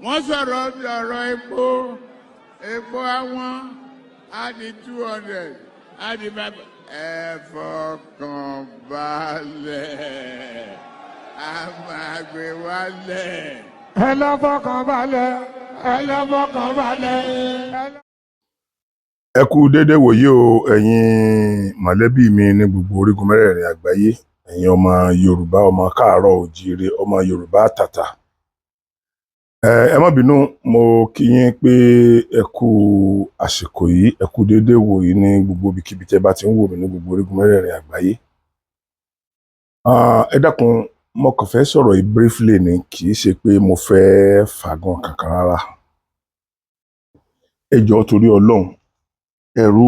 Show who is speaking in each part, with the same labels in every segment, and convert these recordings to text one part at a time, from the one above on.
Speaker 1: wọ́n sọ̀rọ̀ bí ọ̀rọ̀ epo àwọn á di 200 á di 5. Ẹ fọkàn balẹ̀, a máa gbé wálẹ̀.
Speaker 2: Ẹ lọ fọkàn balẹ̀, ẹ lọ fọkàn balẹ̀.
Speaker 3: Ẹ kú dédé wòyí o, ẹ̀yin mọ̀lẹ́bí mi ní gbogbo orígun mẹ́rẹ̀ẹ̀rin àgbáyé, ẹ̀yin ọmọ Yorùbá, ọmọ káàárọ̀ oòjíire, ọmọ Yorùbá àtàtà. Ẹ má bínú, mo kí yín pé ẹ kú àsìkò yìí, ẹ kú dédé wòyí ní gbogbo ibikíbi tẹ́ bá ti ń wò mí ní gbogbo orígun mẹ́rẹ̀ẹ̀rin àgbáyé. Ẹ dákun, mo kàn fẹ́ sọ̀rọ̀ yìí briefly ni, kì í ṣe pé mo fẹ́ fàgùn kankan rárá. Ẹ jọ̀ọ́ torí Ọlọ́run, ẹ̀rù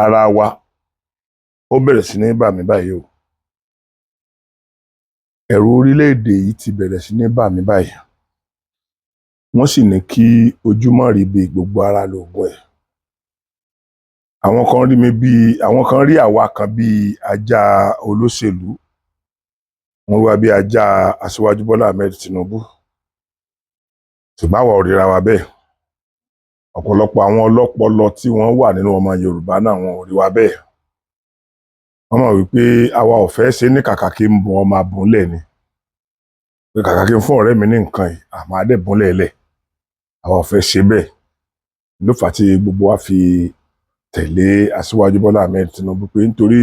Speaker 3: ara wa ó bẹ̀rẹ̀ sí ní bà mí báyìí o. Ẹ̀rù orílẹ̀-èdè yìí ti bẹ̀rẹ̀ sí ní bà mí báyìí. Wọ́n sì ní kí ojúmọ́ rí bí gbogbo ara lògùn ẹ̀. Àwọn kan rí àwa kan bí ajá olóṣèlú. Wọ́n wá bí ajá Asiwaju Bọ́lá Ahmed Tinubu. Ṣùgbọ́n àwa ò ríra wa bẹ́ẹ̀. Ọ̀pọ̀lọpọ̀ àwọn ọlọ́pọlọ tí wọ́n wà nínú ọmọ Yorùbá náà wọn ò rí wa bẹ́ẹ̀. Wọ́n mọ̀ wípé àwa ò fẹ́ ṣe ní kàkà kí n bùn ọmọ àbúnlẹ̀ ni. Pé kàkà kí n fún ọ̀rẹ́ mi ní nǹkan yìí, àmọ́ adébúnlẹ̀ lẹ̀. Àwa ò fẹ́ ṣe bẹ́ẹ̀. Ló fà á tí gbogbo wa fi tẹ̀lé Asiwaju Bọ́lá Ahmed Tinubu pé nítorí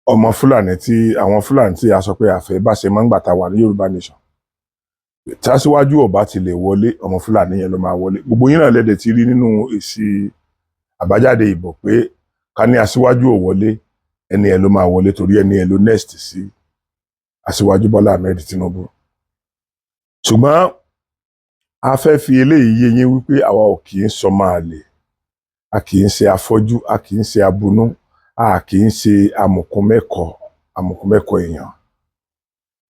Speaker 3: àwọn Fúlàní tí a sọ pé àfẹ́ bá ṣe máa ń gbà ta wà ní Yorùbá Nation. Tí Asiwaju ọba ti lè wọlé, ọmọ Fúlàní yẹn ló máa wọlé. Gbogbo yín náà lẹ́dẹ̀ ti rí nínú èsì àbájáde ìbò pé ká ní Asiwaju ò wọlé, ẹni ẹ̀ ló máa wọlé torí ẹni ẹ̀ ló next sí Asiwaju Bọ́lá Ahmed Tinubu. Ṣùgbọ́n a fẹ́ fi eléyìí yé yín wípé àwa ò kì í sọ máa lè, a kì í ṣe afọ́jú, a kì í ṣe abunú, a kì í ṣe amọ̀kùnmẹ́kọ̀ èèyàn.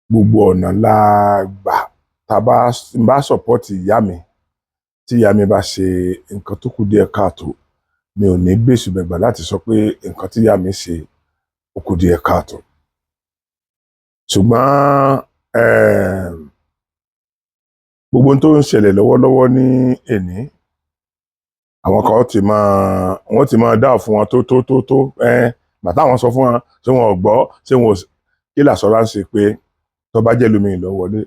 Speaker 3: Gbogbo ọ̀nà la gbà tá bá sọ̀pọ́tì ìyá mi, tí ìyá mi bá ṣe nǹkan tó kù díẹ̀ káàtó, mi ò ní gbèsù bẹ̀gbà láti sọ pé nǹkan tí ìyá mi ṣe ó kù díẹ̀ káàtó. Ṣùgbọ́n gbogbo ohun tó ń ṣẹlẹ̀ lọ́wọ́lọ́wọ́ ní èní, àwọn kan wọ́n ti máa dá fún wọn tó bàtà àwọn sọ fún wọn, ṣé wọn ò gbọ́, ṣé wọn ò kí làṣọra ń ṣe pé tó bá jẹ́ lómi ìlọ wọlé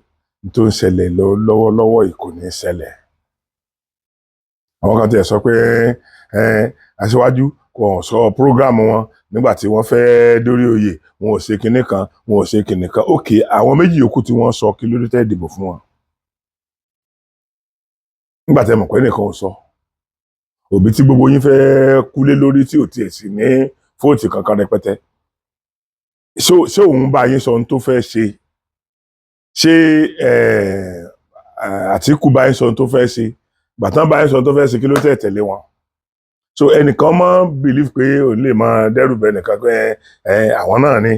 Speaker 3: tó ń ṣẹlẹ̀ lọ́wọ́lọ́wọ́ yìí kò ní ṣẹlẹ̀. Àwọn kan tiẹ̀ sọ pé Aṣíwájú kò sọ prógráàmù wọn nígbà tí wọ́n fẹ́ dórí oyè, wọn ò ṣe kinní kan, wọn ò ṣe kinní kan. Ókè, àwọn méjì yòókù tí wọ́n sọ kí ló dé tẹ́ dìbò fún wọn. Nígbà tẹ́ mọ̀ pé nìkan ò sọ. Òbí tí gbogbo yín fẹ́ kúlé lórí tí ò tiẹ̀ sì ní fóòtì kankan rẹpẹtẹ. Ṣé òun bá yín sọ ohun tó fẹ́ ṣe? Ṣé Àtíkù bá yín sọ ohun tó fẹ́ ṣe? Gbàtán bá yín sọ ohun tó fẹ́ ṣe kí ló tẹ̀ tẹ̀lé wọn? So ẹnìkan máa believe pé òun lè máa dẹ́rù bẹ nìkan pé àwọn náà ni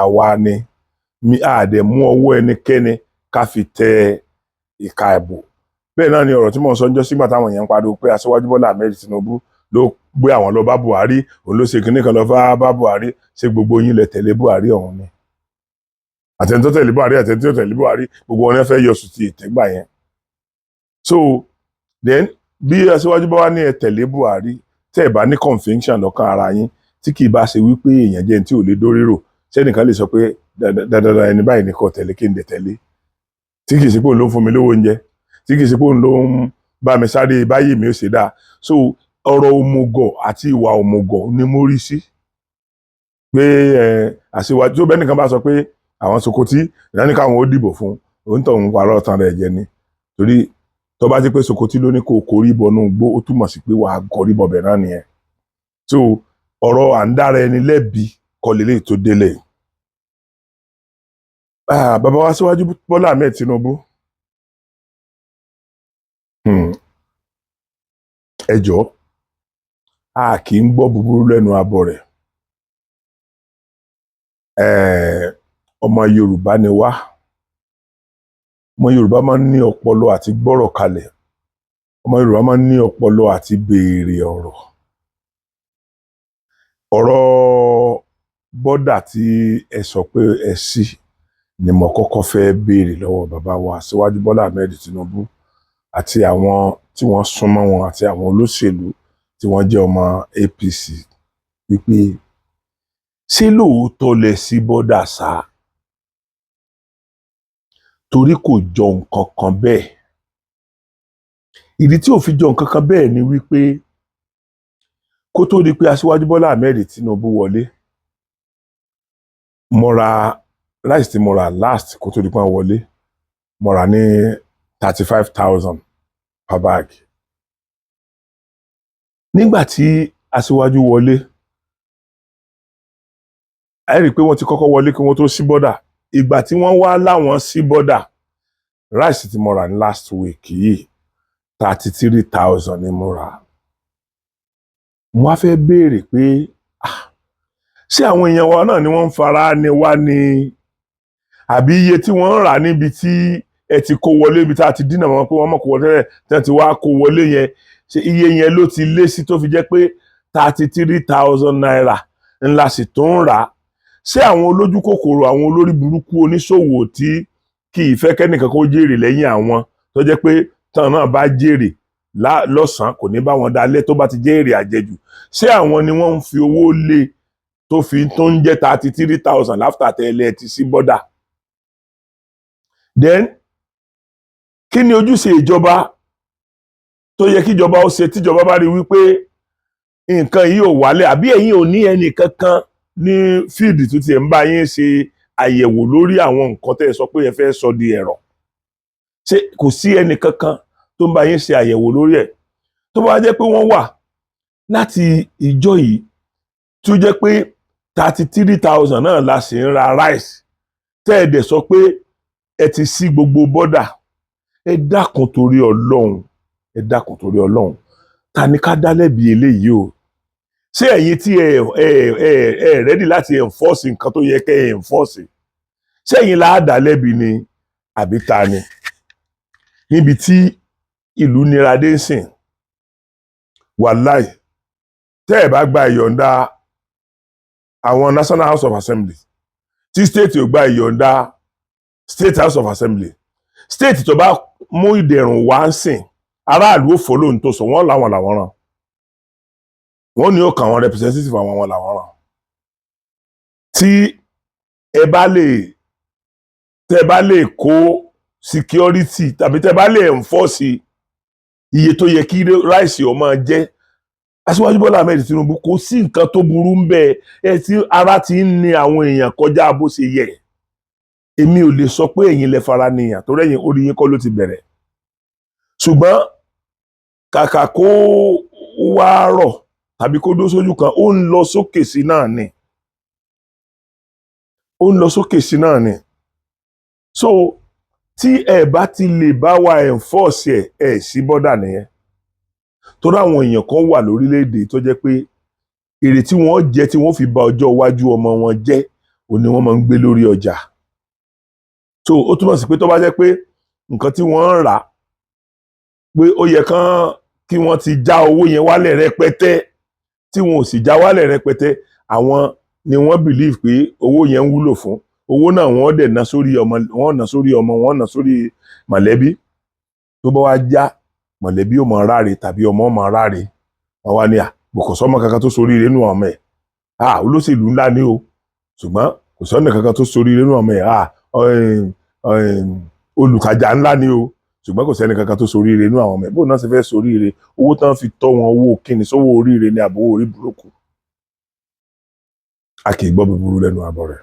Speaker 3: àwa ni mi àdẹ̀ mú ọwọ́ ẹnikẹ́ni ká fi tẹ ìka ẹ̀bù. Bẹ́ẹ̀ náà ni ọ̀rọ̀ tí mò ń sọ níjọ́ sígbà táwọn èèyàn ń pariwo pé Asiwaju Bọ́lá Ahmed Tinubu ló gbé àwọn lọ bá Buhari, òun ló ṣe kinní kan lọ bá Buhari. Ṣé gbogbo yín lẹ tẹ̀lé Buhari ọ̀hún ni? Àtẹni tó tẹ̀lé Buhari, àtẹni tó tẹ̀lé Buhari, gbogbo wọn fẹ́ yọ sùn ti ìtẹ́gbà yẹn. So then bí Asiwaju bá wá ní ẹ tẹ̀lé Buhari, tẹ́ ẹ bá ní conviction lọ́kàn ara yín, tí kì í bá ṣe wípé èèyàn jẹ́ tí ò lè dórí rò, sẹ́nìkan lè sọ pé dandan ẹni báyìí ní kò tẹ̀lé kí n dẹ̀ tẹ̀lé. Tí kì í ṣe pé òun ló ń fún mi lówó oúnjẹ, tí kì í ṣe pé òun ló ń bá mi sáré báyìí mi ò ṣe dáa. So ọ̀rọ̀ òmùgọ̀ àti ìwà òmùgọ̀ ni mo rí sí. Pé Asiwaju tó bẹ́ẹ̀ nìkan bá sọ pé àwọn Sokoti ìdáni káwọn ó dìbò fún, òun tó ń parọ́ ọ̀tàn rẹ̀ jẹ ni. Torí tó bá ti pé Sokoti ló ní kó korí bọnú gbó, ó túmọ̀ sí pé wàá korí bọbẹ̀ náà nìyẹn. So ọ̀rọ̀ à ń dára ẹni lẹ́bi kọ́ lélẹ́yìí tó délẹ̀. Bàbá wa Asiwaju Bọ́lá Ahmed Tinubu, ẹ jọ̀ọ́, a kì í gbọ́ búburú lẹ́nu abọ́ rẹ̀. Ọmọ Yorùbá ni wá. Ọmọ Yorùbá máa ń ní ọpọlọ àti gbọ́rọ̀ kalẹ̀. Ọmọ Yorùbá máa ń ní ọpọlọ àti béèrè ọ̀rọ̀. Ọ̀rọ̀ bọ́dà tí ẹ sọ pé ẹ ṣí ni mo kọ́kọ́ fẹ́ béèrè lọ́wọ́ bàbá wa Aṣíwájú Bọ́lá Ahmed Tinubu àti àwọn tí wọ́n súnmọ́ wọn àti àwọn olóṣèlú tí wọ́n jẹ́ ọmọ APC wípé ṣé lóòótọ́ lẹ ṣí bọ́dà sá torí kò jọ nǹkan kan bẹ́ẹ̀. Ìdí tí ò fi jọ nǹkan kan bẹ́ẹ̀ ni wípé kó tó di pé Aṣíwájú Bọ́lá Ahmed Tinubu wọlé, mo ra rice tí mo rà last kó tó di pé wọ́n wọlé, mo rà ní 35,000 per bag. Nígbà tí Aṣíwájú wọlé, ẹ rí i pé wọ́n ti kọ́kọ́ wọlé kí wọ́n tó ṣí bọ́dà. Ìgbà tí wọ́n wá láwọn ṣí bọ́dà, rice tí mo rà ní last week yìí 33,000 ni mo rà. Mo wá fẹ́ béèrè pé ṣé àwọn èèyàn wa náà ni wọ́n ń fara ni wá ni àbí iye tí wọ́n ń rà níbi tí ẹ ti kó wọlé, ibi tá a ti dínà wọn pé wọ́n mọ̀ kó wọlé tí wọ́n ti wá kó wọlé yẹn, ṣé iye yẹn ló ti lé sí tó fi jẹ́ pé 33,000 naira ńlá sì tó ń rà. Ṣé àwọn olójú kòkòrò, àwọn olórí burúkú oníṣòwò tí kì í fẹ́ kẹ́nìkan kó jèrè lẹ́yìn àwọn tó jẹ́ pé tán náà bá jèrè lọ́sàn-án kò ní bá wọn dalẹ̀ tó bá ti jẹ́ èrè àjẹjù, ṣé àwọn ni wọ́n ń fi owó lé tó ń jẹ́ 33,000 láfítà tẹ́lẹ̀ ti sí bọ́dà? Then kí ni ojúṣe ìjọba tó yẹ kí ìjọba ó ṣe tíjọba bá rí wípé nǹkan yìí ò wálẹ̀, àbí ẹ̀yin ò ní ẹnì kankan ní fíìdì tó tiẹ̀ ń bá yín ṣe àyẹ̀wò lórí àwọn nǹkan tẹ́ ẹ sọ pé ẹ fẹ́ sọ di ẹ̀rọ̀? Ṣé kò sí ẹnì kankan tó ń bá yín ṣe àyẹ̀wò lórí ẹ̀? Tó bá jẹ́ pé wọ́n wà láti ìjọ yìí tó jẹ́ pé 33,000 náà la sì ń ra rice tẹ́ ẹ dẹ̀ sọ pé ẹ ti ṣí gbogbo bọ́dà, ẹ dákun torí Ọlọ́run, ẹ dákun torí Ọlọ́run, ta ni ká dá lẹ́bi eléyìí o? Ṣé ẹ̀yin tí ẹ rẹ́dì láti enforce nǹkan tó yẹ kẹ́ ẹ enforce, ṣé ẹ̀yin la dá lẹ́bi ni àbí ta ni? Níbi tí ìlú nira dé sìn, wàláì tẹ́ ẹ bá gba ìyọ̀ǹda àwọn National House of Assembly, tí state ò gba ìyọ̀ǹda State House of Assembly, state tó bá mú ìdẹ̀rùn wá ń sìn, aráàlú ò fọ́ lóhun tó sọ, wọ́n làwọn ràn, wọ́n ní ó kàn àwọn representative àwọn làwọn ràn. Tí ẹ bá lè kó security tàbí tẹ́ bá lè enforce iye tó yẹ kí ráìsì ó máa jẹ́, Aṣíwájú Bọ́lá Ahmed Tinubu kò sí nǹkan tó burú ń bẹ. Ẹ tí ara ti ń ni àwọn èèyàn kọjá bó ṣe yẹ. Èmi ò lè sọ pé ẹ̀yin lẹ fara nìyàn torí ẹ̀yin orí yín kọ́ ló ti bẹ̀rẹ̀. Ṣùgbọ́n kàkà kó wá rọ̀ tàbí kó dó sójú kan, ó ń lọ sókè sí náà ni. Ó ń lọ sókè sí náà ni. So tí ẹ bá ti lè bá wa enforce ẹ̀ sí bọ́dà nìyẹn. Torí àwọn èèyàn kan wà lórílẹ̀‐èdè tó jẹ́ pé èrè tí wọ́n jẹ tí wọ́n fi ba ọjọ́ iwájú ọmọ wọn jẹ́ òní wọ́n máa ń gbé lórí ọjà. So ó túmọ̀ sí pé tó bá jẹ́ pé nǹkan tí wọ́n ń rà pé ó yẹ kí wọ́n ti já owó yẹn wálẹ̀ rẹpẹtẹ, tí wọn ò sì já wálẹ̀ rẹpẹtẹ, àwọn ni wọ́n believe pé owó yẹn ń wúlò fún. Owó náà wọ́n dẹ̀ ná sórí ọmọ, wọ́n ná sórí mọ̀lẹ́bí. Tó bá wá já, mọ̀lẹ́bí ò mọ ráre tàbí ọmọ ò mọ ráre. Wọ́n wá ní kò sọ́mọ kankan tó soríire nínú ọmọ ẹ̀. Olóṣèlú ńlá ni o, ṣùgbọ́n kò sọ́nà kankan tó soríire nínú ọmọ ẹ̀. Olùtajà ńlá ni o, ṣùgbọ́n kò sẹ́ni kankan tó soríire nínú àwọn ọmọ ẹ̀. Bó náà ṣe fẹ́ soríire? Owó tán fi tọ́ wọn, owó kíni, sówó oríire ni àbówó orí burúkú? A kì í gbọ́ búburú lẹ́nu àbọ̀ rẹ̀.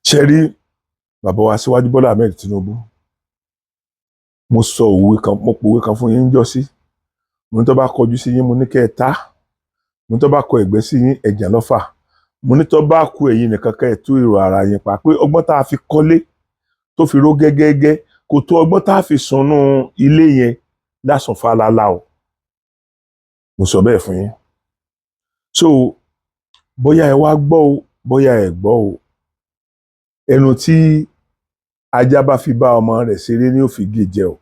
Speaker 3: Ṣé rí bàbá wa Aṣíwájú Bọ́lá Ahmed Tinubu? Mo sọ òwe kan, mo pòwe kan fún yín jọ́sí. Mo ní tó bá kọjú sí yín, mo ní kẹ́ ẹ tá. Mo ní tó bá kọ ẹ̀gbẹ́ sí yín, ẹ̀jà lọ́fà. Mo ní tó bá kú ẹ̀yin nìkan kẹ́ ẹ tú èrò ara yín pa, pé ọgbọ́n tá a fi kọ́lé tó fi ró gẹ́gẹ́gẹ́ kò tó ọgbọ́n tá a fi sùnnú ilé yẹn lásùn fálálá o. Mo sọ bẹ́ẹ̀ fún yín. So bóyá ẹ wá gbọ́ o, bóyá ẹ gbọ́ o, ẹnu tí ajá bá fi bá ọmọ rẹ̀ ṣeré ní ó fi gé jẹ o.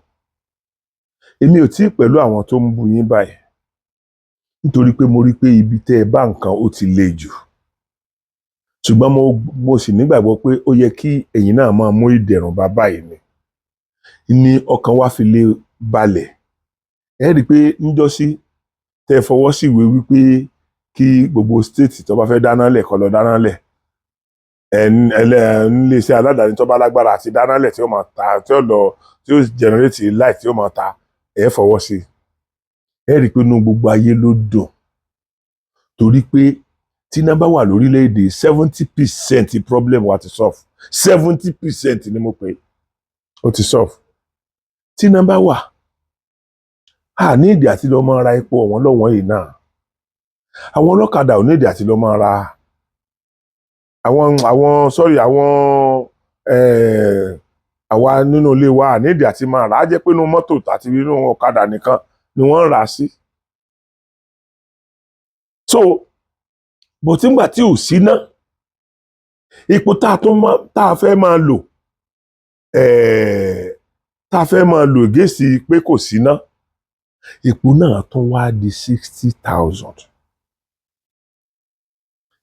Speaker 3: Èmi ò tí pẹ̀lú àwọn tó ń bú yín báyìí nítorí pé mo rí pé ibi tẹ́ ẹ bá nǹkan ó ti le jù. ṣùgbọ́n mo sì nígbàgbọ́ pé ó yẹ kí ẹ̀yin náà máa mú ìdẹ̀rùn bá báyìí ni ọkàn wa fi lè balẹ̀. Ẹ rí i pé níjọ́sí tẹ́ fọwọ́ sí ìwé wípé kí gbogbo state tó bá fẹ́ dáná lẹ̀ kó lọ dáná lẹ̀, iléeṣẹ́ aládàáni tó bá lágbára àti dáná lẹ̀ tí ó máa ta tí ó generate light tí ó máa ta, ẹ fọwọ́ sí. Ẹ rí i pé inú gbogbo ayé ló dùn torí pé tí iná bá wà lórílẹ̀‐èdè 70% problem wa ti solve. 70% ni mo pè é ó ti solve. Tí iná bá wà a ní ìdí àti lọ máa ra epo ọ̀wọ́n lọ́wọ́n yìí náà. Àwọn ọlọ́kadà ò ní ìdí àti lọ máa ra àwa nínú ilé wa ní ìdí àti máa rà á jẹ́ pé inú mọ́tò àti inú ọ̀kadà nìkan ni wọ́n ń rà á sí. So bó tí ń gbà tí ò sí ná epo tá a fẹ́ máa lò gèsì pé kò sí ná epo náà tún wá di 60,000.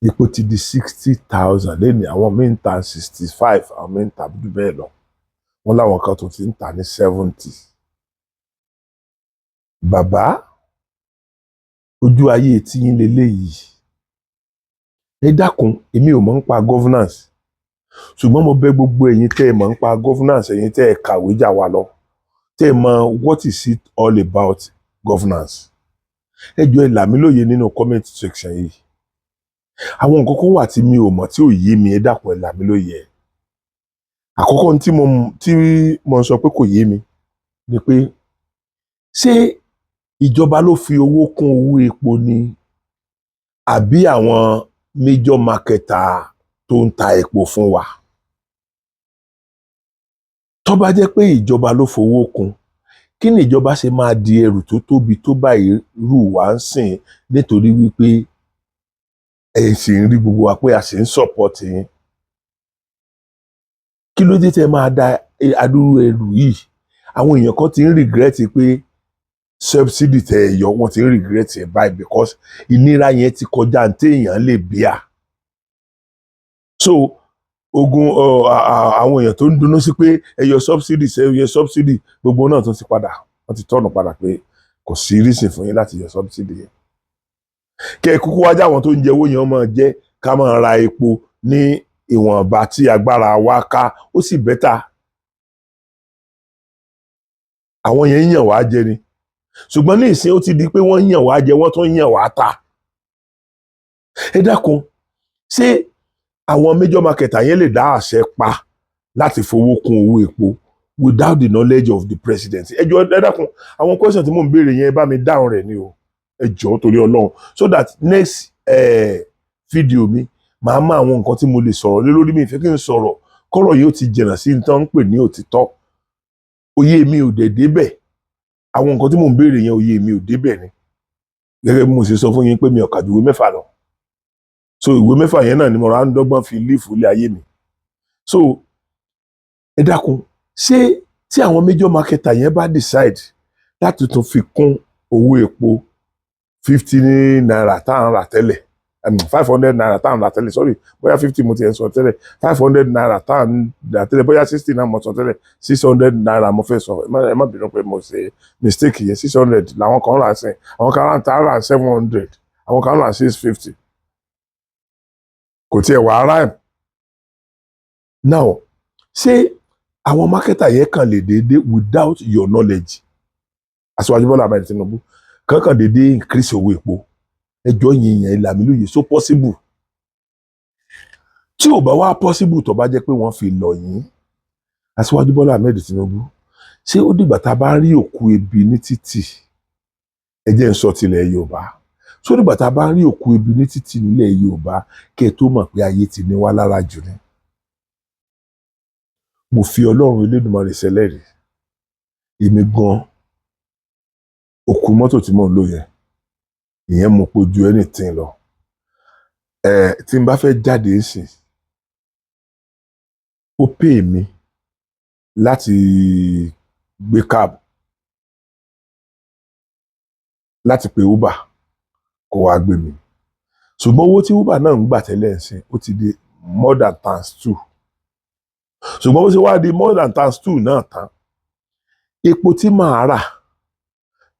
Speaker 3: Epo ti di 60,000 lẹ́ni àwọn míì ń ta 65 àwọn míì ń ta jù bẹ́ẹ̀ lọ wọ́n láwọn kan tó ti ń ta ní 70. Bàbá ojú ayé tiyín leléyìí ẹ dákun èmi ò mọ̀ ń pa governance ṣùgbọ́n mo bẹ̀ gbogbo ẹ̀yin tẹ́ ẹ mọ̀ ń pa governance ẹ̀yin tẹ́ ẹ kàwé jà wá lọ tẹ́ ẹ mọ̀ what is it all about governance ẹ jọ̀ọ́ ẹ là mí lóye nínú comment section yìí. Àwọn nǹkan kan wà tí mi ò mọ̀ tí ò yé mi ẹ dákun ẹ là mí lóye ẹ̀. Àkọ́kọ́ tí mo sọ pé kò yé mi ni pé ṣé ìjọba ló fi owó kún owó epo ni àbí àwọn major marketer tó ń ta epo fún wa? Tó bá jẹ́ pé ìjọba ló fowó kún kí ni ìjọba ṣe máa di ẹrù tó tóbi tó báyìí rù wá ń sìn nítorí wípé ẹ sì ń rí gbogbo wa pé a sì ń support yín. Kí ló dé tẹ́ máa da adúrú ẹrù yìí? Àwọn èèyàn kan ti ń regret pé subsidy tẹ́ ẹ yọ wọ́n ti ń regret ẹ̀ báyìí because ìnira yẹn ti kọjá ní téèyàn lè bíà. So àwọn èèyàn tó ń dunnú sí pé ẹ yọ subsidy gbogbo náà tó ti padà wọ́n ti tọ̀nà padà pé kò sí reason fún yín láti yọ subsidy yẹn. Kẹ́ ẹ kúkú wájà àwọn tó ń jẹ owó yẹn máa jẹ́ ká máa ra epo ní ìwọ̀nba tí agbára wa ká ó sì bẹ́tà. Àwọn yẹn ń yàn wá jẹ ni ṣùgbọ́n ní ìsìn ó ti di pé wọ́n ń yàn wá jẹ wọ́n tún ń yàn wá ta. Ẹ dákun ṣé àwọn major marketer yẹn lè dá àṣẹ pa láti fowó kún owó epo without the knowledge of the president? Ẹ jọ̀ọ́ ẹ dákun àwọn question tí mò ń béèrè yẹn bá mi dáhùn rẹ̀ ni o ẹ jọ̀ọ́ torí Ọlọ́run so that next video mi màá mọ àwọn nǹkan tí mo lè sọ̀rọ̀ lé lórí. Mi ìfẹ́ kí n sọ̀rọ̀ kọ́rọ̀ yóò ti jìnnà sí ní tán ń pè ní òtítọ́. Òye mi ò débẹ̀ àwọn nǹkan tí mò ń béèrè yẹn òye mi ò débẹ̀ ni gẹ́gẹ́ bí mo ṣe sọ fún yín pé mi ò kà ju ìwé 6 lọ. So ìwé 6 yẹn náà ni mo rà ń dọ́gbọ́n fi lífù ilé ayé mi. So ẹ dákun ṣé tí àwọn major marketer yẹn bá decide láti tún fi kún owó epo 50 naira tá à ń rà tẹ́lẹ̀ 500 naira tá à ń rà tẹ́lẹ̀ sorry bóyá 50 mo ti ẹ̀ sọ tẹ́lẹ̀ 500 naira tá à ń rà tẹ́lẹ̀ bóyá 60 náà mo sọ tẹ́lẹ̀ 600 naira mo fẹ́ sọ ẹ má bínú pé mo ṣe mistake yẹn 600 làwọn kan rà sẹ́yìn àwọn kan rà 700 àwọn kan rà 650 kò tiẹ̀ wá rhyme. Now ṣé àwọn marketer yẹn kàn lè dédé without your knowledge Asiwaju Bọ́lá Ahmed Tinubu kankan dédé increase owó epo? Ẹjọ́ yìnyín ìlàmì lóye so possible. Tí ò bá wá possible tó bá jẹ́ pé wọ́n fi lọ yín Asiwaju Bọ́lá Ahmed Tinubu ṣé ó dìgbà tá a bá rí òkú ebi ní títì ẹ jẹ́ ń sọ tilẹ̀ Yorùbá ṣó dìgbà tá a bá rí òkú ebi ní títì nílẹ̀ Yorùbá kẹ́ ẹ tó mọ̀ pé ayé ti ní wá lára jù ni? Mo fi Ọlọ́run Elédùmarè ṣẹlẹ́rìí èmi gan òkú mọ́tò tí mò ń lò yẹn ìyẹn mo pojú anything lọ. Tí n bá fẹ́ jáde sí ó pè mí láti gbé cab láti pe Uber kó wá gbé mi ṣùgbọ́n owó tí Uber náà ń gbà tẹ́lẹ̀ ń sìn ó ti di more than times 2 ṣùgbọ́n bó ṣe wá di more than times 2 náà tán epo tí màá rà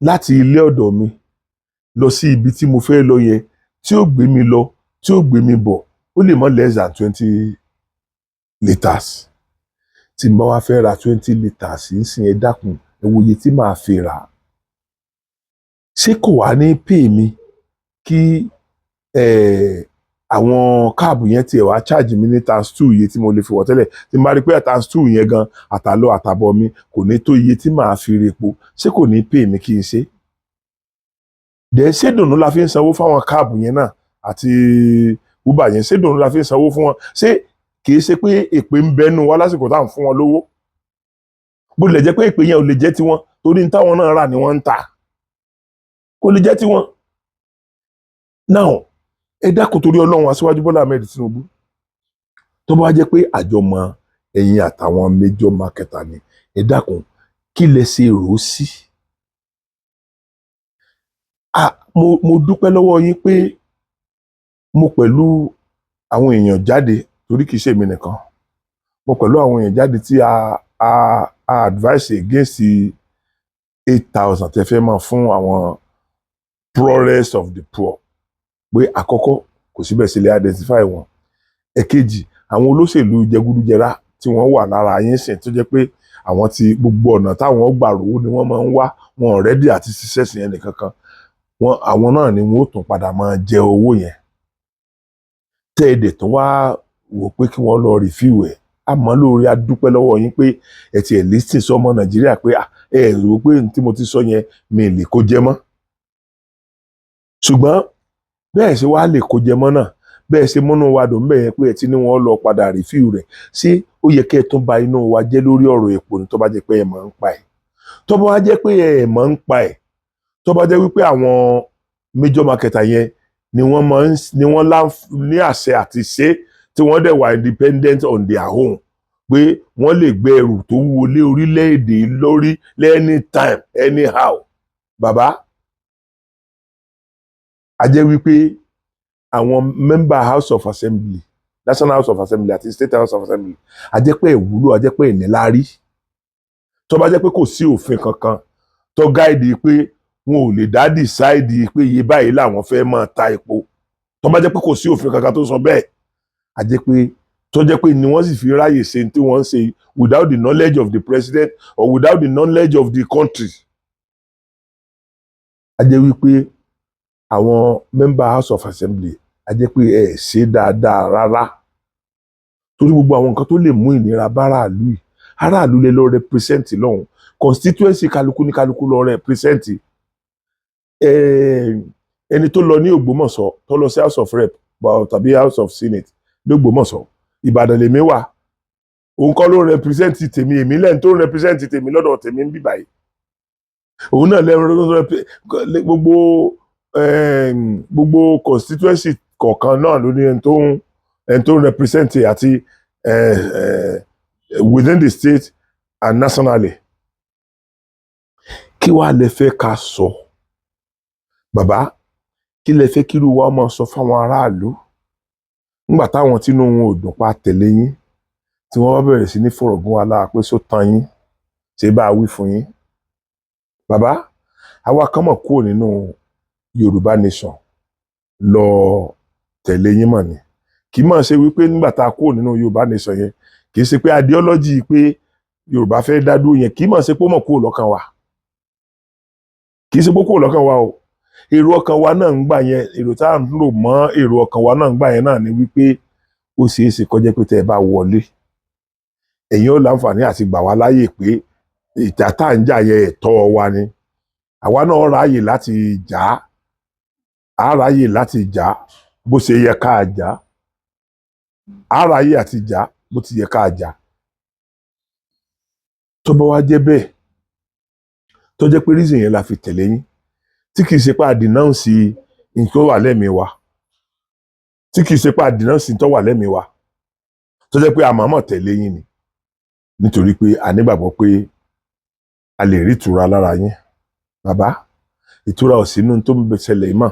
Speaker 3: láti ilé ọ̀dọ̀ mi lọ sí ibi tí mo fẹ́ lọ yẹn tí ó gbé mi lọ tí ó gbé mi bọ̀ ó lè mọ́ less than 20 litres tí mo wá fẹ́ ra 20 litres ń sin ẹ dákun ẹ wo iye tí màá fi rà ṣé kò wá ní pay mi kí àwọn káàbù yẹn tiẹ̀ wá charge mi ní times 2 iye tí mo lè fi wọ̀ tẹ́lẹ̀ tí mo bá rí pé times 2 yẹn gan àtàlọ àtàbọ̀ mi kò ní tó iye tí màá fi repo ṣé kò ní pay mi kí n ṣe dẹ̀ ṣé dùnú la fi ń sanwó fáwọn káàbù yẹn náà àti uber yẹn ṣé dùnú la fi ń sanwó fún wọn ṣé kì í ṣe pé èpè ń bẹnu wá lásìkò tá à ń fún wọn lówó bó lè jẹ́ pé èpè yẹn ò lè jẹ́ tiwọn torí táwọn náà rà ni wọ́n ń tà kò lè jẹ́ tiwọn. Now ẹ dákun torí Ọlọ́run Aṣíwájú Bọ́lá Ahmed Tinubu tó bá jẹ́ pé àjọmọ ẹ̀yin àtàwọn major marketer ni ẹ dákun kí lẹ ṣe rò ó sí. Mo dúpẹ́ lọ́wọ́ yín pé mo pẹ̀lú àwọn èèyàn jáde torí kìí ṣe èmi nìkan mo pẹ̀lú àwọn èèyàn jáde tí a advice against 8,000 tẹ́ fẹ́ máa fún àwọn poorest of the poor pé àkọ́kọ́ kò síbẹ̀ sí lè identify wọn ẹ̀kejì àwọn olóṣèlú jẹgúdújẹrá tí wọ́n wà lára yín sìn tó jẹ́ pé àwọn ti gbogbo ọ̀nà táwọn gbà rówó ni wọ́n máa ń wá wọn already àti ṣiṣẹ́ sí ẹnì kankan àwọn náà ni wọ́n ó tún padà máa jẹ owó yẹn tẹ́ ẹ dẹ̀ tún wá wò pé kí wọ́n lọ rìfíw ẹ̀ àmọ́ lórí adúpẹ́ lọ́wọ́ yín pé ẹ ti ẹ̀ lísìn sọmọ Nàìjíríà pé ẹ rò pé tí mo ti sọ yẹn mi lè kó jẹ mọ́ ṣùgbọ́n bẹ́ẹ̀ ṣe wá lè kó jẹ mọ́ náà bẹ́ẹ̀ ṣe múnú wa dùn bẹ́ẹ̀ yẹn pé ẹ ti ní wọ́n lọ padà rìfíw rẹ̀ ṣé ó yẹ kẹ́ ẹ tún ba inú wa jẹ́ lórí ọ̀rọ̀ epo ni tó bá jẹ́ pé ẹ mọ̀ ń pa ẹ̀ tó bá jẹ́ pé ẹ mọ̀ ń pa ẹ̀ tó bá jẹ́ wípé àwọn major marketer yẹn ni wọ́n ní àṣẹ àti ṣe tí wọ́n dẹ̀ wà independent on their own pé wọ́n lè gbé ẹrù tó wúwo lé orílẹ̀-èdè lórí anytime anyhow bàbá a jẹ́ wípé àwọn member house of assembly national house of assembly àti state house of assembly a jẹ́ pé ìwúlò a jẹ́ pé ìníláárí tó bá jẹ́ pé kò sí òfin kankan tó gáìdì pé wọn ò lè dá decide pé iye báyìí làwọn fẹ́ máa ta epo tó bá jẹ́ pé kò sí òfin kankan tó sọ bẹ́ẹ̀ a jẹ́ pé tó jẹ́ pé ni wọ́n sì fi ráyè ṣe tí wọ́n ń ṣe without the knowledge of the president or without the knowledge of the country a jẹ́ wípé àwọn member house of assembly a jẹ́ pé ẹ ṣe dáadáa rárá torí gbogbo àwọn nǹkan tó lè mú ìnira bá aráàlú yìí aráàlú lè lọ represent lọ́hùn constituency kálukú ní kálukú lọ represent ẹni tó lọ ní Ògbómọ̀ṣọ́ tó lọ sí house of rep tàbí house of senate ní Ògbómọ̀ṣọ́ Ìbàdàn lèmi wà òun kọ́ ló represent tèmi èmi lẹ́yìn tó represent tèmi lọ́dọ̀ tèmi ń bì báyìí òun náà lẹ́yìn gbogbo constituency kọ̀ọ̀kan náà ló ní ẹni tó represent àti within the state and nationally kí wàá lè fẹ́ ká sọ bàbá kí lè fẹ́ kírú wa máa sọ fáwọn aráàlú nígbà táwọn tínú wọn ò dùn pa tẹ̀lé yín tí wọ́n bá bẹ̀rẹ̀ sí ní fọ̀rọ̀gùn wa lára pé só tan yín ṣe bá a wí fún yín bàbá àwa kan mọ̀ kúrò nínú Yorùbá nation lọ tẹ̀lé yín mọ̀ ni kì í mọ̀ ṣe wípé nígbà tá a kúrò nínú Yorùbá nation yẹn kì í ṣe pé ideology pé Yorùbá fẹ́ dá dúró yẹn kì í mọ̀ ṣe pé ó mọ̀ kúrò lọ́kàn wa kì í ṣe pé kúrò lọ́kàn wa o èrò ọkàn wa náà ń gbà yẹn èrò tá à ń lò mọ́ èrò ọkàn wa náà ń gbà yẹn náà ni wípé ó ṣeé ṣe kó jẹ́ pé tẹ́ ẹ bá wọlé ẹ̀yin ó láǹfààní àti gbà wá láyè pé ìjà tá à ń jà yẹn ẹ̀tọ́ wa ni àwa náà ráàyè láti jà á ráàyè láti jà bó ṣe yẹ ká jà á ráàyè àti jà bó ti yẹ ká jà tó bá wá jẹ́ bẹ́ẹ̀ tó jẹ́ pé reason yẹn la fi tẹ̀lé yín tí kìí ṣe pé a denounce nǹkan wà lẹ́mìí wa tí kìí ṣe pé a denounce nǹkan wà lẹ́mìí wa tó jẹ́ pé a mọ̀ọ́mọ̀ tẹ̀lé yín ni nítorí pé a nígbàgbọ́ pé a lè rí ìtura lára yín bàbá ìtura ò sínú tó ń ṣẹlẹ̀ mọ́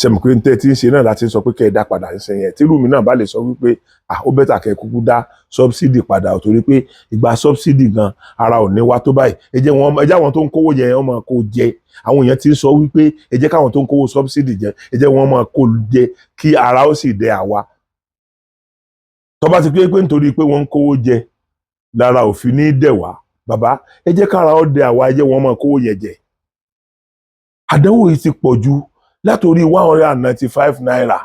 Speaker 3: ṣe mọ̀ pé n tẹ́ tí ń ṣe náà láti sọ pé kẹ́ ẹ dá padà ṣe yẹn tí rúmi náà bá lè sọ wípé ó bẹ́tà kẹ́ ẹ kúkú dá subsidy padà torí pé ìgbà subsidy gan ara ò ní wá tó báyìí ẹ jẹ́ àwọn tó ń kówó yẹn wọ́n máa kó jẹ àwọn èèyàn ti ń sọ wípé ẹ jẹ́ káwọn tó ń kówó subsidy jẹ ẹ jẹ́ wọ́n máa kó jẹ kí ara ó sì dẹ àwa tó bá ti pé nítorí pé wọ́n ń kówó jẹ lára òfin ní dẹ̀ wá bàbá ẹ jẹ́ kára ó dẹ àwa ẹ jẹ́ wọ́n máa kówó yẹn jẹ àdánwò yìí ti pọ̀ ju látòrí 195 naira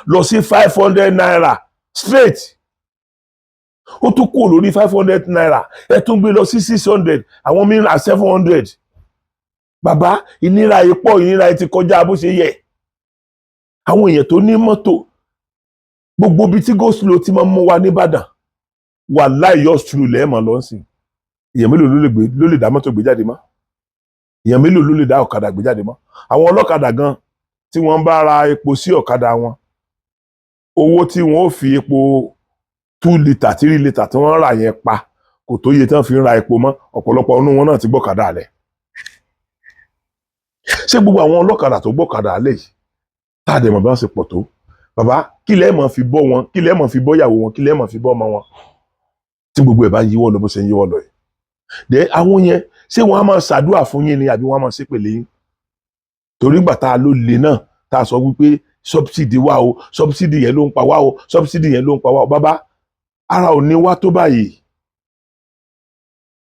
Speaker 3: lọ sí 500 naira straight ó tún kúrò lórí 500 naira ẹ tún gbé lọ sí 600 àwọn mìíràn 700 bàbá ìnira yìí pọ̀ ìnira yìí ti kọjá bó ṣe yẹ àwọn èèyàn tó ní mọ́tò gbogbo ibi tí go slow ti máa ń mú wa nìbàdàn wà láì yọ sùúrù lẹ́ẹ̀mọ́ lọ́sìn èèyàn mélòó ló lè dá mọ́tò gbé jáde mọ́ èèyàn mélòó ló lè dá ọ̀kadà gbé jáde mọ́ àwọn ọlọ́kadà gan tí wọ́n bá ra epo sí ọ̀kadà wọn owó tí wọ́n ó fi epo 2 litre 3 litre tí wọ́n rà yẹn pa kò tó iye tí wọ́n fi ń ra epo mọ́ ọ̀pọ̀lọpọ̀ ọ̀nù wọn náà ti gbọ́kadà lẹ̀ ṣé gbogbo àwọn ọlọ́kadà tó gbọ́kadà lẹ̀ yìí tá a dẹ̀ mọ̀ bí wọ́n ṣe pọ̀ tó bàbá kí lẹ́ẹ̀ mọ̀ fi bọ́ wọn kí lẹ́ẹ̀ mọ̀ fi bọ́ ìyàwó wọn kí lẹ́ẹ̀ mọ̀ fi bọ́ ọmọ wọn tí gbogbo ẹ̀ bá yíwọ́ lọ bó ṣe ń yíwọ́ lọ yìí dẹ̀ àwọn yẹn ṣé wọ́n á máa ṣàdúrà fún yín ni àbí wọ́n á máa ṣépèlé yín torí gbà tá a ló le náà tá a sọ wípé subsidy wà o subsidy yẹn ló ń pa wá o subsidy yẹn ló ń pa wá o bàbá ara ò ní wá tó báyìí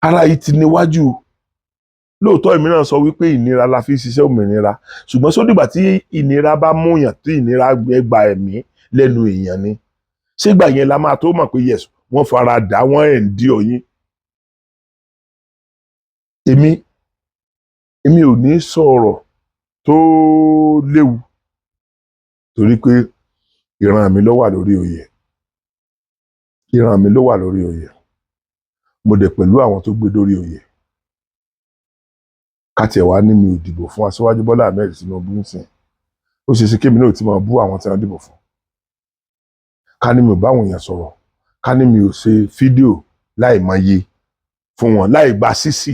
Speaker 3: ara yìí ti níwájú lóòótọ́ èmi náà sọ wípé ìnira la fi ṣiṣẹ́ òmìnira ṣùgbọ́n sódìgbà tí ìnira bá múyàn tí ìnira gba ẹ̀mí lẹ́nu èèyàn ni ṣégbà yẹn la máa tó mọ̀ pé yes wọ́n fara dà wọ́n ẹ̀ ń dí ọyìn èmi ò ní sọ̀rọ̀ tó léwu torí pé ìran mi ló wà lórí oyè mo dẹ̀ pẹ̀lú àwọn tó gbé lórí oyè káti ẹ̀ wá ní mi ò dìbò fún Aṣíwájú Bọ́lá Ahmed Tinubu nsìn ó ṣe ṣe kémi náà ti máa bú àwọn tí wọ́n dìbò fún ká ní mi ò bá àwọn èèyàn sọ̀rọ̀ ká ní mi ò ṣe fídíò láì mọye fún wọn láì gba sísì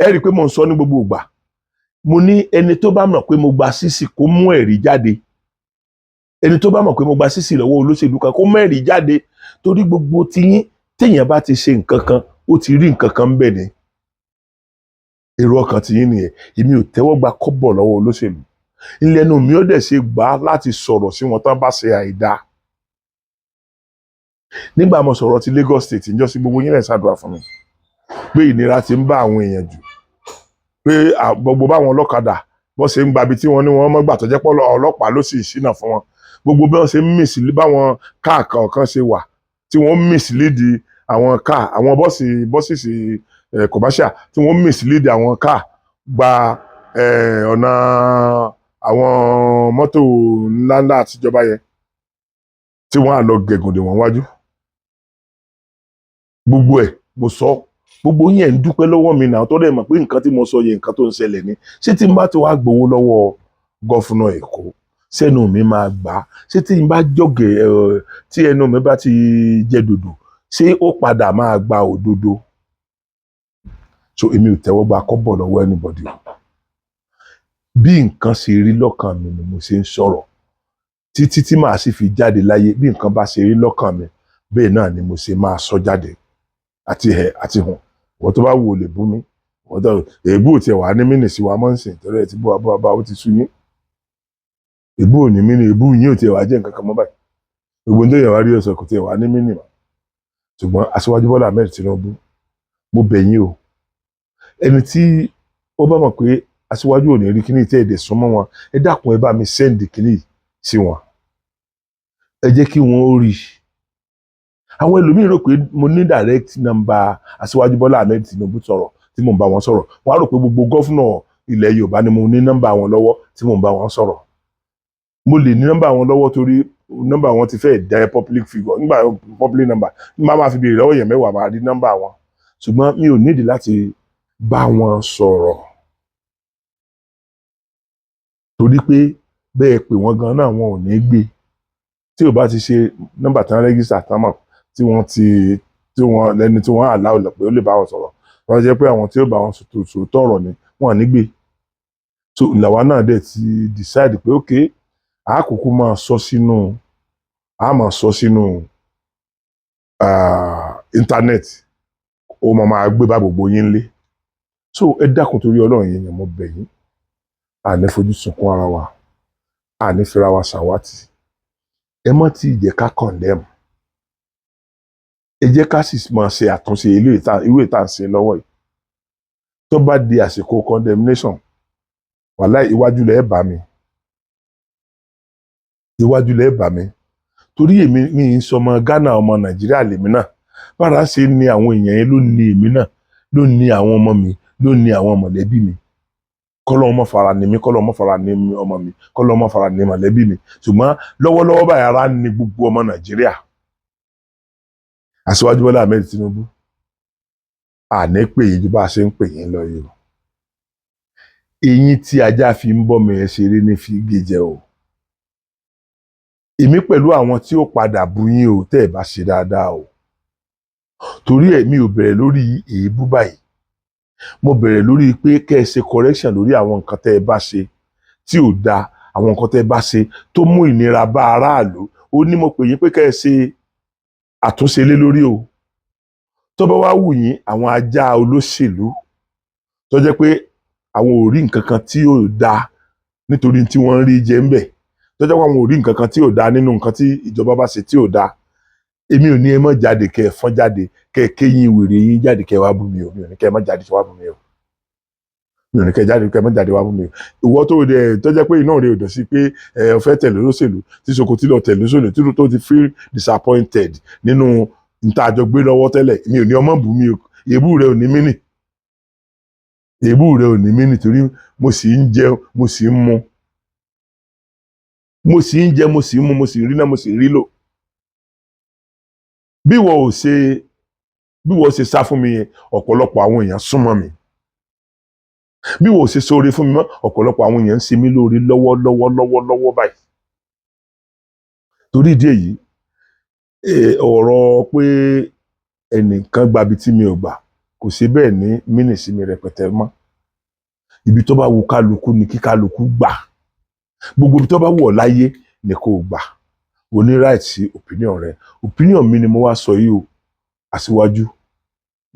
Speaker 3: ẹ rí i pé mo ń sọ ní gbogbo ìgbà mo ní ẹni tó bá mọ̀ pé mo gba sísì kó mú ẹ̀rí jáde ẹni tó bá mọ̀ pé mo gba sísì lọ́wọ́ olóṣèlú kan kó mú ẹ̀rí jáde torí gbogbo tiyín téèyàn bá ti ṣe nǹkan kan ó ti rí nǹkan kan ń bẹ̀ ni èrò ọkàn tiyín nìyẹn èmi ò tẹ́wọ́ gba kọ́bọ̀ lọ́wọ́ olóṣèlú ìlẹ́nu mi ó dẹ̀ ṣe gbà láti sọ̀rọ̀ sí wọn tán bá ṣe àìdá nígbà mo sọ̀rọ̀ ti Lagos State ńjọ́ sí gbogbo yín lẹ̀ ṣàdúrà fún mi pé ìnira ti ń bá àwọn èèyàn jù pé gbogbo báwọn ọlọ́kadà bọ́n ṣe ń gbabi tí wọ́n ní wọ́n mọ́ gbà tó jẹ́ pọ́ ọlọ́pàá ló sì ṣínà fún wọn gbogbo bí wọ́n ṣe ń mísìlì báwọn káà kan ṣe wà tí wọ́n mísìlì di àwọn káà àwọn bọ́sìsì commercial tí wọ́n mísìlì di àwọn káà gba ọ̀nà àwọn mọ́tò ńláńlá àtijọba yẹn tí wọ́n á lọ gẹ̀gùndè wọ́n wájú gbogbo ẹ̀ mo sọ gbogbo yẹn ń dúpẹ́ lọ́wọ́ mi náà tó dẹ̀ mọ̀ pé nǹkan tí mo sọ yẹn nǹkan tó ń ṣẹlẹ̀ ni ṣé tí n bá ti wá gbowó lọ́wọ́ gọ́fúnà Èkó sẹ́nu mi máa gbà á ṣé tí n bá jọ̀gẹ̀ tí ẹnu mi bá ti jẹ dòdò ṣé ó padà máa gba òdodo so èmi ò tẹ́wọ́ gba kọ́bọ̀ lọ́wọ́ anybody bí nǹkan ṣe rí lọ́kàn mi ni mo ṣe ń sọ̀rọ̀ títí tí màá sì fi jáde láyé bí nǹkan bá ṣe rí lọ́kàn mi bẹ́ẹ̀ náà ni mo ṣe máa sọ jáde àti hàn wọ́n tó bá wù ó lè bú mi wọ́n tó èébú ò tiẹ̀ wà ní mínìsì wa mọ́ ń sìn torí ẹ̀ tí bó wa bá ó ti sú yín èébú ò ní mínì èébú yín ò tiẹ̀ wà jẹ́ nǹkan kan mọ́ báyìí gbogbo ní èèyàn wá rí ọ̀sẹ̀ kò tiẹ̀ wà ní mínì mọ́ ṣùgbọ́n Aṣíwájú Bọ́lá Ahmed Tinubu mo bẹ̀ yín o ẹni tí ó bá mọ̀ pé Aṣíwájú ò ní rí kíní tí èdè súnmọ́ wọn ẹ dákun ẹ bá mi sẹ́ndì kíní sí wọn ẹ jẹ́ kí wọ́n ó rí àwọn ẹlòmíín rò pé mo ní direct number Aṣíwájú Bọ́lá Ahmed Tinubu sọ̀rọ̀ tí mo ń bá wọn sọ̀rọ̀ wọ́n á rò pé gbogbo gọ́fúnà ilẹ̀ Yorùbá ni mo ní nọ́mbà wọn lọ́wọ́ tí mo ń bá wọn sọ̀rọ̀ mo lè ní nọ́mbà wọn lọ́wọ́ torí nọ́mbà wọn ti fẹ́ jẹ́ public figure nígbà public number máa fi béèrè lọ́wọ́ yẹn mẹ́wàá máa rí nọ́mbà wọn ṣùgbọ́n mi ò nídìí láti bá wọn sọ̀rọ̀ torí pé bẹ́ẹ̀ pé wọ́n gan náà wọn ò ní gbé tí ò bá ti ṣe nọ́mbà tán rẹ́gísítà tán mọ̀ tí wọ́n lẹ́ni tí wọ́n àláwọ̀ lọ pé ó lè bá wọn sọ̀rọ̀ wọ́n jẹ́ pé àwọn tí ó bá wọn sòtọ̀ ọ̀rọ̀ ni wọ́n ní gbé so làwa náà dẹ̀ ti decide pé ok a kúkú máa sọ sínú internet ó máa gbé bá gbogbo yín lé so ẹ dákun torí Ọlọ́run yẹn ni mo bẹ̀ yín àní fojú sunkún ara wa àní fira wa ṣàwátì ẹ má tí ì jẹ́ ká condemn ẹ jẹ́ ká sì máa ṣe àtúnṣe irú ìta ń ṣe lọ́wọ́ yìí tó bá di àsìkò condemnation wàláhì iwájú lẹ bá mi torí èmi mi ń sọmọ Ghana ọmọ Nàìjíríà lèmi náà bára ṣe ni àwọn èèyàn yẹn ló ní èmi náà ló ní àwọn ọmọ mi ló ní àwọn mọ̀lẹ́bí mi kọ́lọ́ ọmọ fara ni mi kọ́lọ́ ọmọ fara ni ọmọ mi kọ́lọ́ ọmọ fara ni mọ̀lẹ́bí mi ṣùgbọ́n lọ́wọ́lọ́wọ́ báyìí ara ni gbogbo ọmọ Nàìjíríà Aṣíwájú Bọ́lá Ahmed Tinubu àní pè yín ju bá a ṣe ń pè yín lọ yìí o eyín tí ajá fi ń bọ́ mi ẹ ṣeré ní fi gé jẹ o èmi pẹ̀lú àwọn tí ó padà bú yín o tẹ́ ẹ bá ṣe dáadáa o torí ẹ̀ mi ò bẹ̀rẹ̀ lórí èébú báyìí mo bẹ̀rẹ̀ lórí pé kẹ́ ẹ ṣe correction lórí àwọn nǹkan tẹ́ ẹ bá ṣe tí ò dáa àwọn nǹkan tẹ́ ẹ bá ṣe tó mú ìnira bá aráàlú ó ní mo pè yín pé kẹ́ ẹ ṣe àtúnṣe lé lórí o tó bá wá wù yín àwọn ajá olóṣèlú tó jẹ́ pé àwọn ò rí nǹkan kan tí ò dáa nítorí tí wọ́n ń rí jẹ ń bẹ̀ tó jẹ́ pé àwọn ò rí nǹkan kan tí ò dáa nínú nǹkan tí ìjọba bá ṣe tí ò dáa èmi ò ní ẹ má jáde kẹ́ ẹ fọ́n jáde kẹ́ ẹ kéyìn wèrè yín jáde kẹ́ ẹ wá bú mi o mi ò ní kẹ́ ẹ má jáde kẹ́ ẹ wá bú mi o mi ò ní kẹ́ ẹ jáde kẹ́ ẹ má jáde wá bú mi o ìwọ tó jẹ́ pé iná rẹ ò dọ̀ sí pé ẹ fẹ́ tẹ̀lé olóṣèlú tí Sokoti lọ tẹ̀lé olóṣèlú tó ti feel disappointed nínú níta àjọ gbé lọ́wọ́ tẹ́lẹ̀ mi ò ní ọmọ bú mi o èébú rẹ ò ní mí nì èébú rẹ ò ní mí nítorí mo sì ń jẹ mo sì ń mu mo sì ń jẹ mo sì ń mu mo sì ń rí náà mo sì ń rí lò bí wọ́n ṣe sá fún mi yẹn ọ̀pọ̀lọpọ̀ àwọn èèyàn súnmọ́ mi bí wọ́n ṣe sóore fún mi mọ́ ọ̀pọ̀lọpọ̀ àwọn èèyàn ń ṣe mí lóore lọ́wọ́ báyìí torí ìdí èyí ọ̀rọ̀ pé ẹnìkan gbabi tí mi ò gbà kò ṣe bẹ́ẹ̀ ní mínì sí mi rẹpẹtẹ mọ́ ibi tó bá wù kálukú ni kí kálukú gbà gbogbo ibi tó bá wù ọ́ láyé ni kò gbà o ní right sí opinion rẹ opinion mi ni mo wá sọ yìí o Aṣíwájú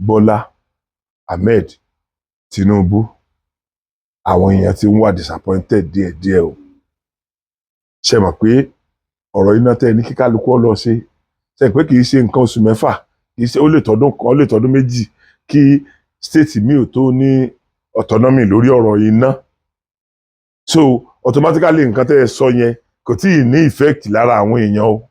Speaker 3: Bọ́lá Ahmed Tinubu àwọn èèyàn ti ń wà disappointed díẹ̀díẹ̀ o ṣe mọ̀ pé ọ̀rọ̀ iná tẹ́ ní kí kálukú lọ ṣe pé kì í ṣe nǹkan oṣù mẹ́fà kì í ṣe ó lè tọdún kan ó lè tọdún méjì kí state mi ò tó ní autonomy lórí ọ̀rọ̀ iná so automatically nǹkan tẹ́ ẹ sọ yẹn kò tí ì ní effect lára àwọn èèyàn o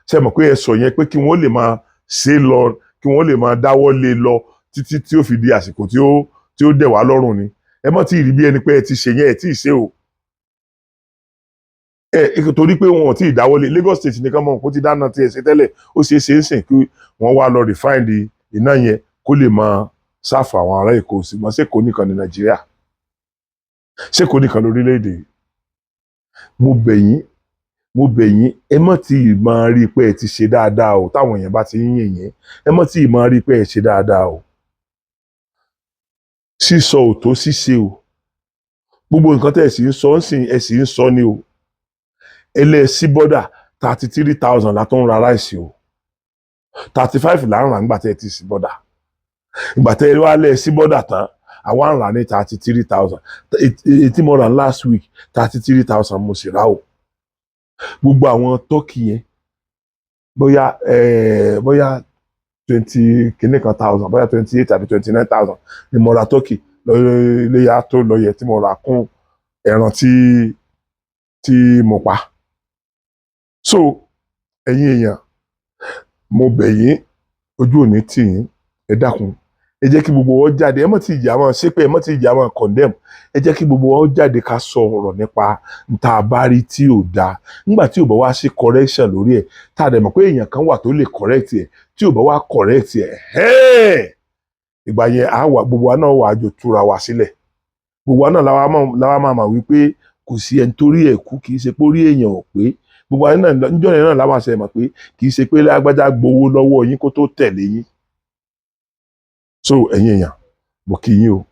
Speaker 3: ṣe mọ̀ pé ẹ sọ yẹn pé kí wọ́n lè máa ṣe lọ kí wọ́n lè máa dáwọ́ lé lọ títí tí ó fi di àsìkò tí ó dẹ̀ wá lọ́rùn ni ẹ mọ̀ tí ì rí bí ẹni pé ẹ ti ṣe yẹn ẹ tí ì ṣe o torí pé wọn ò tí ì dáwọ́ lé Lagos State nìkan mọ̀ kó ti dáná tí ẹ ṣe tẹ́lẹ̀ ó ṣeé ṣe é sìn kí wọ́n wá lọ refine iná yẹn kó lè máa ṣàfù àwọn ará Èkó ṣùgbọ́n ṣèkó nìkan ní Nàìjíríà ṣèkó nìkan lórílẹ̀‐èdè yìí mo bẹ̀ yín ẹ má tí ì máa rí i pé ẹ ti ṣe dáadáa o táwọn èèyàn bá ti ń yìn yín ẹ má tí ì máa rí i pé ẹ ṣe dáadáa o sísọ ò tó ṣíṣe o gbogbo nǹkan tẹ́ ẹ sì ń sọ ẹ sì ń sọ ni o ẹlẹ́sí bọ́dà 33,000 la tó ń ra ráìsì o 35 là ń rà nígbà tẹ́ ẹ ti sí bọ́dà ìgbà tẹ́ ẹ wá lẹ́sí bọ́dà tán àwa ń rà ní 33,000 tí mo rà last week 33,000 mo sì rà o gbogbo àwọn tọ́kì yẹn bóyá 20 kìíní kan thousand bóyá 28 àbí 29,000 ni mo ra tọ́kì léyà tó lọ́yẹ tí mo rà kún ẹran tí mo pa so ẹ̀yin èèyàn mo bẹ̀ yín ojú òní tì yín ẹ dákun ẹ jẹ́ kí gbogbo wọn jáde ẹ má tí ìjà máa ṣépè ẹ má tí ìjà máa condemn ẹ jẹ́ kí gbogbo wọn jáde ká sọ ọ̀rọ̀ nípa nta àbárí tí ò dáa nígbà tí ò bá wá sí correction lórí ẹ̀ tá a dẹ̀ mọ̀ pé èèyàn kan wà tó lè correct ẹ̀ tí ò bá wá correct ẹ̀ ìgbà yẹn gbogbo wa náà wà á jọ túra wa sílẹ̀ gbogbo wa náà láwa máa wípé kò sí ẹni torí ẹ̀ kú kì í ṣe pé orí èèyàn ò pé gbogbo wa náà níjọ́ yẹn náà láwọn àṣẹ mọ̀ pé kì í ṣe pé lágbájá gbowó lọ́wọ́ yín kó tó tẹ̀lé yín so ẹ̀yin èèyàn mo kí yín o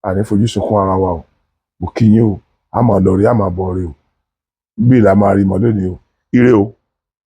Speaker 3: àní fojú sunkún ara wa o mo kí yín o a máa lọ rí a máa bọ̀ rí o bí ìlà máa rí mọ́ lónìí o ire o.